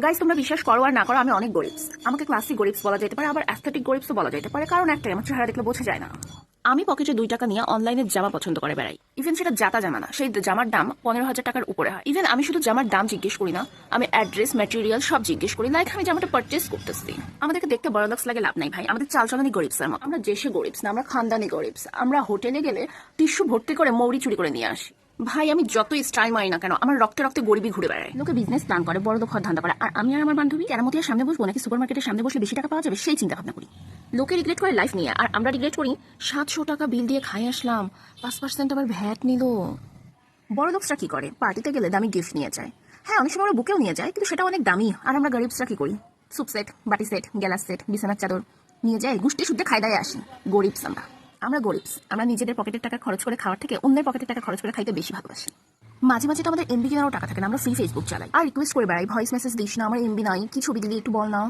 Guys, তোমরা বিশ্বাস করো আর না করো, আমি অনেক গরিবস। আমাকে ক্লাসিক গরিবস বলা যেতে পারে, আবার অ্যাস্থেটিক গরিবসও বলা যেতে পারে, কারণ একটাই, আমার চেহারা দেখলে বোঝা যায় না। আমি পকেটে 2 টাকা নিয়ে অনলাইনে জামা পছন্দ করে বেড়াই। ইভেন সেটা জাতা জামা না, সেই জামার দাম 15,000 টাকার উপরে হয়। ইভেন আমি শুধু জামার দাম জিজ্ঞেস করি না, আমি অ্যাড্রেস, ম্যাটেরিয়াল সব জিজ্ঞেস করি, লাইক আমি জামাটা পারচেস করতেছি। আমাদেরকে দেখতে বড়লোকস লাগে, লাভ নাই ভাই। আমাদের চালচলনই গরিবসের মতো। আমরা দেশে গরিবস না, আমরা খানদানি গরিবস। আমরা হোটেলে গেলে টিস্যু ভর্তি করে মৌরি চুরি করে নিয়ে আসি। ভাই, আমি যতই স্টাইল মারি না কেন, আমার রক্তে রক্তে গরিবই ঘুরে বেড়ায়। লোকে বিজনেস প্ল্যান করে, বড় লোক হওয়ার ধান্দা করে, আর আমি আর আমার বান্ধবী কেরামতির সামনে বসবো নাকি সুপার মার্কেটের সামনে বসলে বেশি টাকা পাওয়া যাবে সেই চিন্তা ভাবনা করি। লোকে রিগ্রেট করে লাইফ নিয়ে, আর আমরা রিগ্রেট করি 700 টাকা বিল দিয়ে খাই আসলাম, 5% আবার ভ্যাট নিল। বড় লোকসরা কি করে, পার্টিতে গেলে দামি গিফট নিয়ে যায়। হ্যাঁ, অনেক সময় ওরা বুকেও নিয়ে যায়, কিন্তু সেটা অনেক দামি। আর আমরা গরিবসরা কি করি, সুপ সেট, বাটি সেট, গ্যালাস সেট, বিছানার চাদর নিয়ে যাই, গুষ্টি শুদ্ধে খাই দায় আসি। গরিবস আমরা গরিবস। আমরা নিজেদের পকেটের টাকা খরচ করে খাওয়ার থেকে অন্যের পকেটের টাকা খরচ করে খাইতে বেশি ভালোবাসি। মাঝে মাঝে তো আমাদের এমবি কেনারও টাকা থাকে না, আমরা ফ্রি ফেসবুক চালাই আর রিকোয়েস্ট করে বেড়াই, ভয়েস মেসেজ দিস না, আমার এমবি নাই, কি ছবি দিলি একটু বল না।